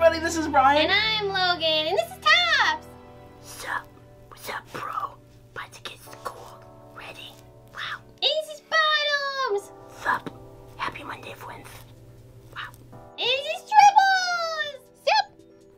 everybody, this is Brian. And I'm Logan, and this is Tops. Sup? What's up, bro? About to get school. Ready? Wow. Easy Bottoms. Sup? Happy Monday, friends. Wow. Easy Tribbles. Sup?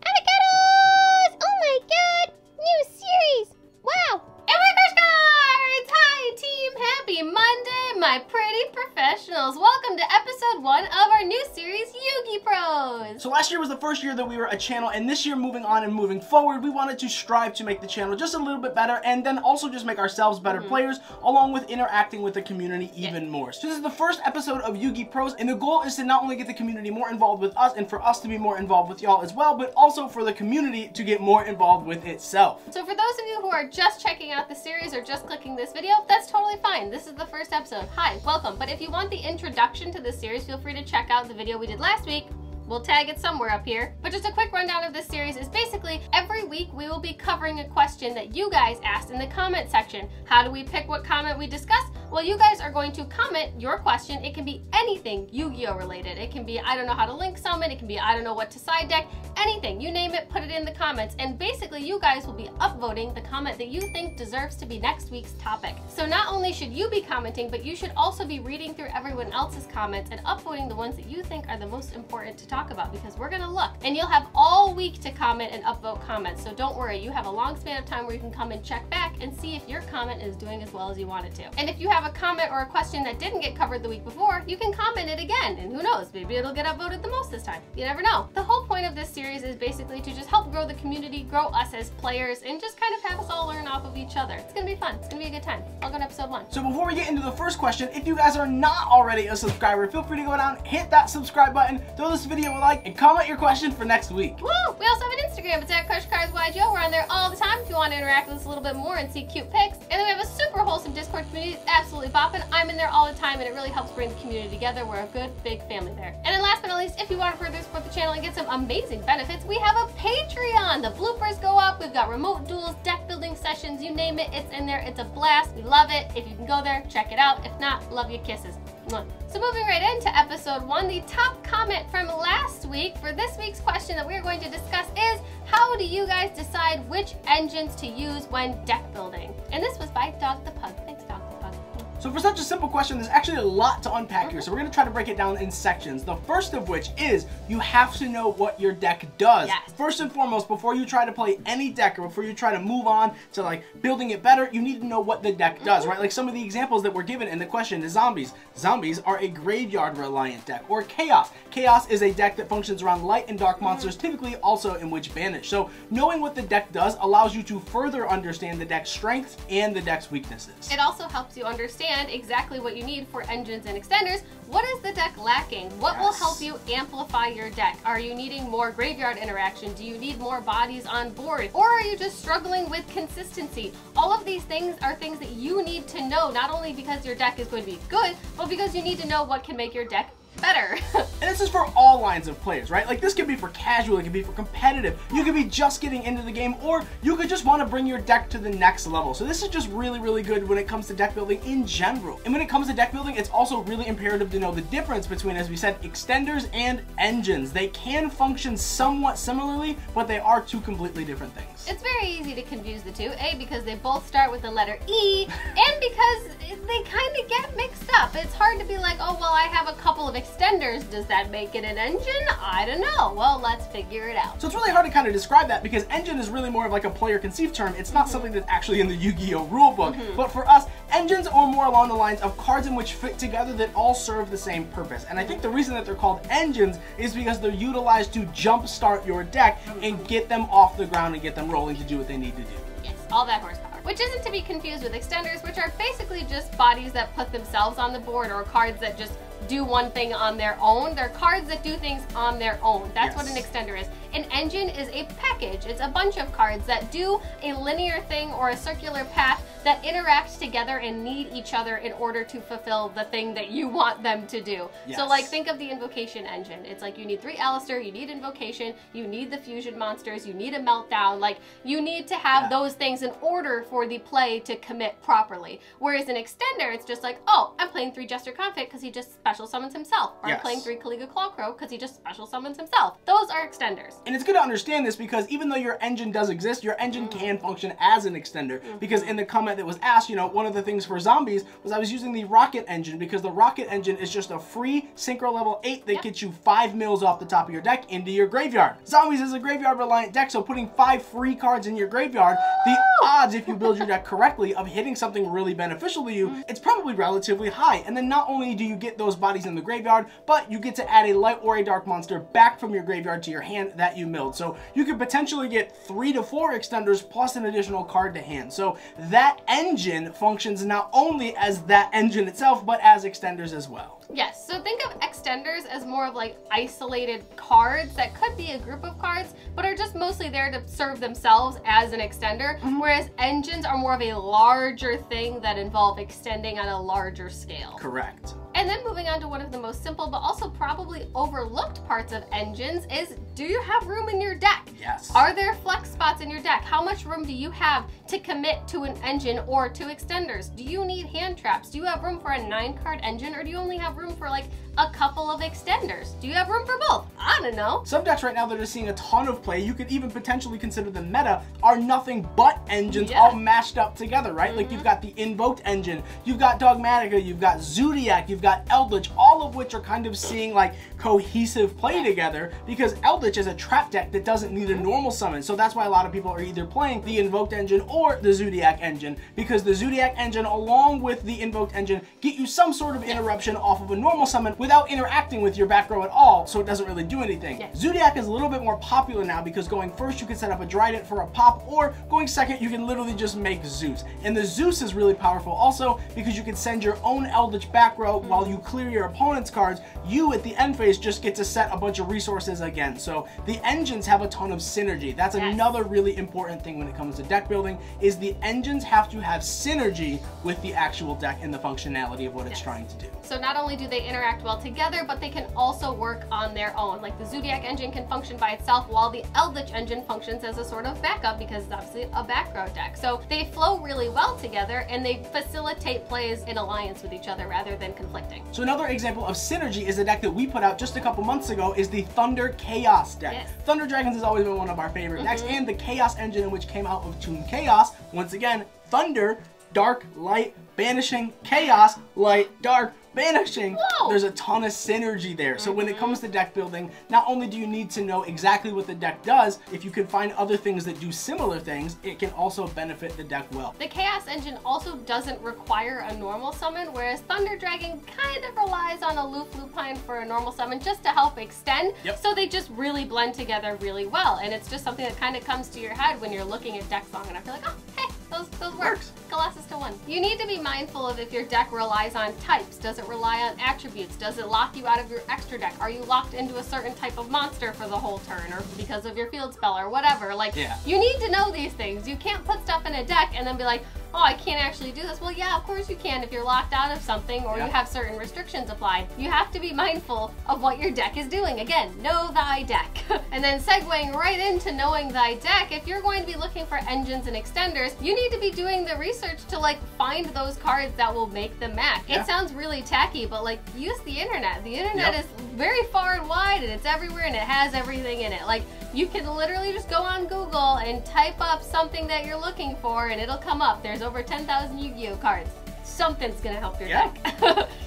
Avocados. Oh my god, new series. Wow. And Workers Cards. Hi, team. Happy Monday, my pretty professionals. Welcome to episode 1 of our new series, Yu-Gi Pros. So last year was the first year that we were a channel, and this year, moving on and moving forward, we wanted to strive to make the channel just a little bit better, and then also just make ourselves better players, along with interacting with the community even more. So this is the first episode of Yu-Gi Pros, and the goal is to not only get the community more involved with us, and for us to be more involved with y'all as well, but also for the community to get more involved with itself. So for those of you who are just checking out the series or just clicking this video, that's totally fine. This is the first episode. Hi, welcome. But if you want the introduction to this series, feel free to check out the video we did last week. We'll tag it somewhere up here. But just a quick rundown of this series is basically every week we will be covering a question that you guys asked in the comment section. How do we pick what comment we discuss? Well, you guys are going to comment your question. It can be anything Yu-Gi-Oh related. It can be, I don't know how to link summon. It can be, I don't know what to side deck. Anything, you name it, put it in the comments. And basically you guys will be upvoting the comment that you think deserves to be next week's topic. So not only should you be commenting, but you should also be reading through everyone else's comments and upvoting the ones that you think are the most important to talk about, because we're gonna look. And you'll have all week to comment and upvote comments. So don't worry, you have a long span of time where you can come and check back and see if your comment is doing as well as you want it to. And if you have a comment or a question that didn't get covered the week before, you can comment it again, and who knows, maybe it'll get upvoted the most this time. You never know. The whole point of this series is basically to just help grow the community, grow us as players, and just kind of have us all learn off of each other. It's gonna be fun. It's gonna be a good time. I'll go to episode 1. So before we get into the first question, if you guys are not already a subscriber, feel free to go down, hit that subscribe button, throw this video a like, and comment your question for next week. Woo! We also have an Instagram. It's at CrushCardsYGO. We're on there all the time if you want to interact with us a little bit more and see cute pics. And then we have a super wholesome Discord community. It's absolutely bopping. I'm in there all the time, and it really helps bring the community together. We're a good, big family there. And then last but not least, if you want to further support the channel and get some amazing benefits, we have a Patreon. The bloopers go up. We've got remote duels, deck building sessions, you name it, it's in there. It's a blast. We love it. If you can go there, check it out. If not, love you, kisses. So moving right into episode 1, the top comment from last week for this week's question that we're going to discuss is, how do you guys decide which engines to use when deck building? And this was by Dog the Pug. Thanks, Dog the Pug. So for such a simple question, there's actually a lot to unpack here, so we're going to try to break it down in sections. The first of which is, you have to know what your deck does. Yes. First and foremost, before you try to play any deck, or before you try to move on to like building it better, you need to know what the deck does, right? Like some of the examples that were given in the question, the zombies. Zombies are a graveyard reliant deck. Or chaos. Chaos is a deck that functions around light and dark monsters, typically also in which banish. So knowing what the deck does allows you to further understand the deck's strengths and the deck's weaknesses. It also helps you understand exactly what you need for engines and extenders. What is the deck lacking? What will help you amplify your deck? Are you needing more graveyard interaction? Do you need more bodies on board? Or are you just struggling with consistency? All of these things are things that you need to know, not only because your deck is going to be good, but because you need to know what can make your deck better. And this is for all lines of players, right? Like this could be for casual, it could be for competitive, you could be just getting into the game, or you could just want to bring your deck to the next level. So this is just really, really good when it comes to deck building in general. And when it comes to deck building, it's also really imperative to know the difference between, as we said, extenders and engines. They can function somewhat similarly, but they are two completely different things. It's very easy to confuse the two, A, because they both start with the letter E, and because they kind of get mixed up. It's hard to be like, oh, well, I have a couple of extenders. Does that make it an engine? I don't know. Well, let's figure it out. So it's really hard to kind of describe that, because engine is really more of like a player conceived term. It's not something that's actually in the Yu-Gi-Oh rulebook. But for us, engines are more along the lines of cards in which fit together that all serve the same purpose. And I think the reason that they're called engines is because they're utilized to jumpstart your deck and get them off the ground and get them rolling to do what they need to do. Yes, all that horsepower. Which isn't to be confused with extenders, which are basically just bodies that put themselves on the board, or cards that just do one thing on their own. They're cards that do things on their own. That's what an extender is. An engine is a package. It's a bunch of cards that do a linear thing or a circular path that interact together and need each other in order to fulfill the thing that you want them to do. Yes. So like think of the invocation engine. It's like you need 3 Alistair, you need invocation, you need the fusion monsters, you need a meltdown. Like you need to have those things in order for the play to commit properly. Whereas in extender, it's just like, oh, I'm playing 3 Jester Confit because he just special summons himself. Or I'm playing 3 Kaliga Clawcrow because he just special summons himself. Those are extenders. And it's good to understand this because even though your engine does exist, your engine can function as an extender. Because in the comment that was asked, you know, one of the things for zombies was I was using the rocket engine because the rocket engine is just a free synchro level 8 that gets you 5 mils off the top of your deck into your graveyard. Zombies is a graveyard reliant deck, so putting 5 free cards in your graveyard, the odds, if you build your deck correctly, of hitting something really beneficial to you, it's probably relatively high. And then not only do you get those bodies in the graveyard, but you get to add a light or a dark monster back from your graveyard to your hand that you milled. So you could potentially get 3 to 4 extenders plus an additional card to hand. So that engine functions not only as that engine itself, but as extenders as well. Yes, so think of extenders as more of like isolated cards that could be a group of cards, but are just mostly there to serve themselves as an extender, whereas engines are more of a larger thing that involve extending on a larger scale. Correct. And then moving on to one of the most simple but also probably overlooked parts of engines is, do you have room in your deck? Yes. Are there flex spots in your deck? How much room do you have to commit to an engine or to extenders? Do you need hand traps? Do you have room for a 9-card engine, or do you only have room for like a couple of extenders? Do you have room for both? I don't know. Some decks right now that are seeing a ton of play, you could even potentially consider the meta, are nothing but engines all mashed up together, right? Like you've got the Invoked engine, you've got Dogmatica, you've got Zodiac, you've got Eldritch, all of which are kind of seeing like cohesive play together because Eldritch is a trap deck that doesn't need a normal summon. So that's why a lot of people are either playing the Invoked engine or the Zodiac engine, because the Zodiac engine along with the Invoked engine get you some sort of interruption off of a normal summon without interacting with your back row at all, so it doesn't really do anything. Zodiac is a little bit more popular now because going first you can set up a Trident for a pop, or going second you can literally just make Zeus. And the Zeus is really powerful also because you can send your own Eldritch back row while you clear your opponent's cards. You at the end phase just get to set a bunch of resources again. So the engines have a ton of synergy. That's another really important thing when it comes to deck building, is the engines have to have synergy with the actual deck and the functionality of what it's trying to do. So not only do they interact well together, but they can also work on their own. Like the Zodiac engine can function by itself while the Eldritch engine functions as a sort of backup because it's obviously a back row deck. So they flow really well together and they facilitate plays in alliance with each other rather than conflicting. So another example of synergy is a deck that we put out just a couple months ago is the Thunder Chaos deck. Thunder Dragons has always been one of our favorite decks, and the Chaos engine in which came out of Toon Chaos, once again, Thunder, Dark, Light, Banishing, Chaos, Light, Dark, Banishing. Whoa. There's a ton of synergy there. So when it comes to deck building, not only do you need to know exactly what the deck does, if you can find other things that do similar things, it can also benefit the deck well. The Chaos engine also doesn't require a normal summon, whereas Thunder Dragon kind of relies on a Lupine for a normal summon just to help extend. So they just really blend together really well. And it's just something that kind of comes to your head when you're looking at decks long enough. You're like, oh, hey, those work. Colossus to 1. You need to be mindful of if your deck relies on types. Does it rely on attributes? Does it lock you out of your extra deck? Are you locked into a certain type of monster for the whole turn, or because of your field spell or whatever? Like, you need to know these things. You can't put stuff in a deck and then be like, oh, I can't actually do this. Well, yeah, of course you can if you're locked out of something or you have certain restrictions applied. You have to be mindful of what your deck is doing. Again, know thy deck. And then segueing right into knowing thy deck, if you're going to be looking for engines and extenders, you need to be doing the research to like find those cards that will make them match. It sounds really tacky, but like use the internet. The internet is very far and wide and it's everywhere and it has everything in it. Like you can literally just go on Google and type up something that you're looking for and it'll come up. There's over 10,000 Yu-Gi-Oh cards. Something's gonna help your deck.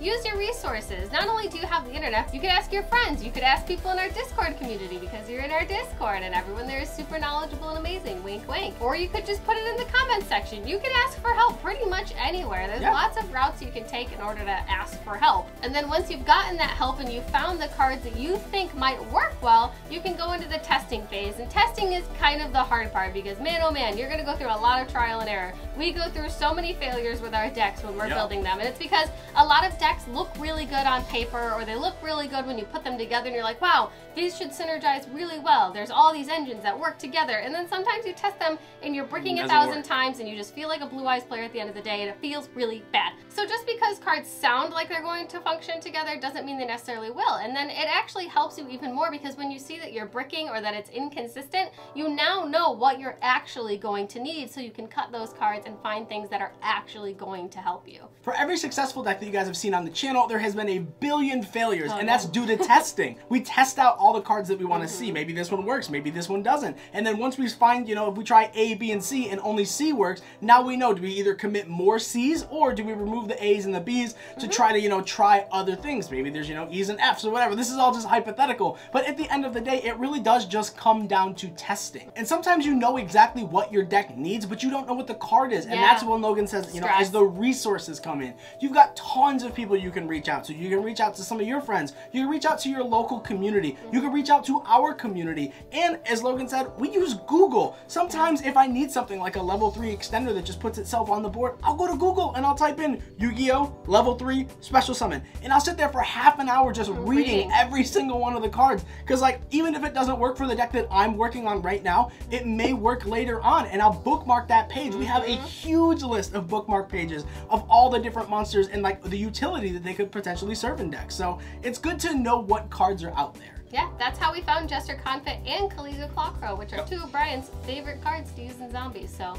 Use your resources. Not only do you have the internet, you could ask your friends, you could ask people in our Discord community because you're in our Discord and everyone there is super knowledgeable and amazing, wink wink. Or you could just put it in the comment section. You can ask for help pretty much anywhere. There's lots of routes you can take in order to ask for help. And then once you've gotten that help and you've found the cards that you think might work well, you can go into the testing phase. And testing is kind of the hard part because man oh man, you're gonna go through a lot of trial and error. We go through so many failures with our decks when we're building them. And it's because a lot of decks look really good on paper, or they look really good when you put them together and you're like, wow, these should synergize really well. There's all these engines that work together. And then sometimes you test them and you're bricking 1,000 times and you just feel like a Blue Eyes player at the end of the day, and it feels really bad. So just because cards sound like they're going to function together doesn't mean they necessarily will. And then it actually helps you even more, because when you see that you're bricking or that it's inconsistent, you now know what you're actually going to need, so you can cut those cards and find things that are actually going to help you. For every successful deck that you guys have seen on the channel, there has been a billion failures, and that's due to testing. We test out all the cards that we want to see. Maybe this one works, maybe this one doesn't. And then once we find, you know, if we try A, B, and C and only C works, now we know, do we either commit more C's or do we remove the A's and the B's to try to, you know, try other things? Maybe there's, you know, E's and F's or whatever. This is all just hypothetical. But at the end of the day, it really does just come down to testing. And sometimes you know exactly what your deck needs, but you don't know what the card is. And that's when Logan says, you know, as the resources come in, you've got tons of people you can reach out to. You can reach out to some of your friends. You can reach out to your local community. You can reach out to our community. And as Logan said, we use Google. Sometimes if I need something like a level 3 extender that just puts itself on the board, I'll go to Google and I'll type in Yu-Gi-Oh! Level 3 Special Summon. And I'll sit there for half an hour just reading every single one of the cards. Because like, even if it doesn't work for the deck that I'm working on right now, it may work later on, and I'll bookmark that page. We have a huge list of bookmark pages of all the different monsters and like the utility that they could potentially serve in decks. So it's good to know what cards are out there. Yeah, that's how we found Jester Confit and Kaliga Clawcrow, which are two of Brian's favorite cards to use in zombies, so.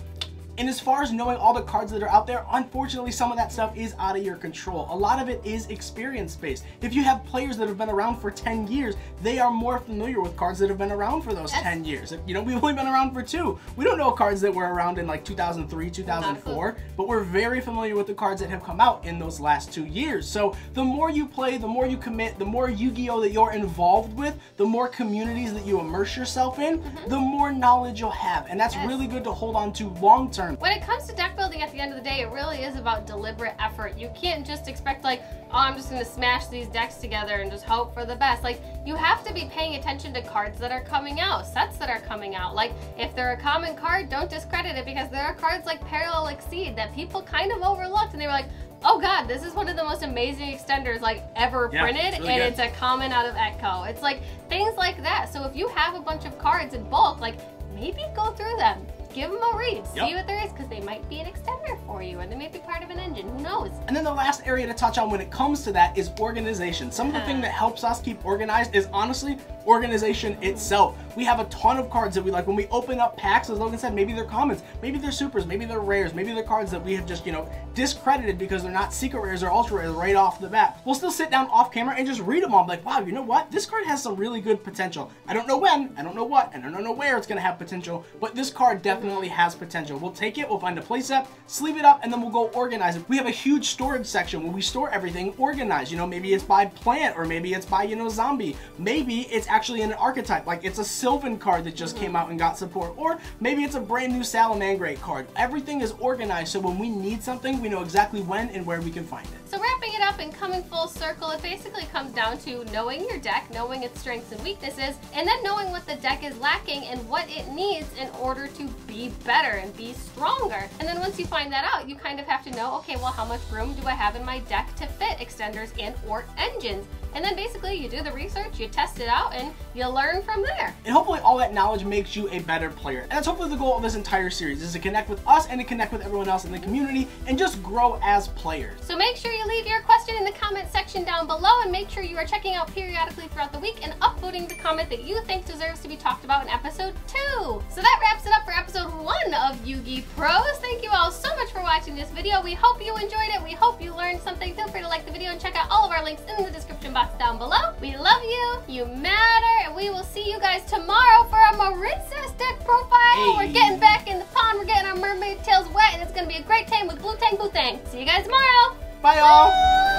And as far as knowing all the cards that are out there, unfortunately, some of that stuff is out of your control. A lot of it is experience-based. If you have players that have been around for 10 years, they are more familiar with cards that have been around for those 10 years. You know, we've only been around for 2. We don't know cards that were around in like 2003, 2004, but we're very familiar with the cards that have come out in those last 2 years. So the more you play, the more you commit, the more Yu-Gi-Oh! That you're involved with, the more communities that you immerse yourself in, the more knowledge you'll have. And that's really good to hold on to long-term. When it comes to deck building, at the end of the day, it really is about deliberate effort. You can't just expect like, oh, I'm just going to smash these decks together and just hope for the best. Like, you have to be paying attention to cards that are coming out, sets that are coming out. Like, if they're a common card, don't discredit it, because there are cards like Parallel Exceed that people kind of overlooked, and they were like, oh god, this is one of the most amazing extenders like ever printed, it's really and it's a common out of Echo. It's like things like that. So if you have a bunch of cards in bulk, like maybe go through them. Give them a read, see what there is, because they might be an extender for you, or they may be part of an engine, who knows? And then the last area to touch on when it comes to that is organization. Some of the thing that helps us keep organized is honestly organization itself. We have a ton of cards that we like. When we open up packs, as Logan said, maybe they're commons, maybe they're supers, maybe they're rares, maybe they're cards that we have just, you know, discredited because they're not secret rares or ultra rares right off the bat. We'll still sit down off camera and just read them all. Like, wow, you know what? This card has some really good potential. I don't know when, I don't know what, and I don't know where it's going to have potential, but this card definitely has potential. We'll take it, we'll find a playset, sleeve it up, and then we'll go organize it. We have a huge storage section where we store everything organized. You know, maybe it's by plant, or maybe it's by, you know, zombie. Maybe it's actually in an archetype, like it's a Sylvan card that just came out and got support, or maybe it's a brand new Salamangreat card. Everything is organized, so when we need something, we know exactly when and where we can find it. So wrapping it up and coming full circle, it basically comes down to knowing your deck, knowing its strengths and weaknesses, and then knowing what the deck is lacking and what it needs in order to be better and be stronger. And then once you find that out, you kind of have to know, okay, well, how much room do I have in my deck to fit extenders and or engines? And then basically you do the research, you test it out, and you learn from there. And hopefully all that knowledge makes you a better player. And that's hopefully the goal of this entire series, is to connect with us and to connect with everyone else in the community and just grow as players. So make sure you leave your question in the comment section down below, and make sure you are checking out periodically throughout the week and upvoting the comment that you think deserves to be talked about in episode 2. So that wraps it up for episode 1 of Yu-Gi Pros. Thank you all so much for watching this video. We hope you enjoyed it. We hope you learned something. Feel free to like the video and check out all of our links in the description box down below. We love you, you matter, and we will see you guys tomorrow for a Marincess deck profile. We're getting back in the pond, we're getting our mermaid tails wet, and it's going to be a great time with Blue Tang Boo Tang. See you guys tomorrow. Bye, y'all.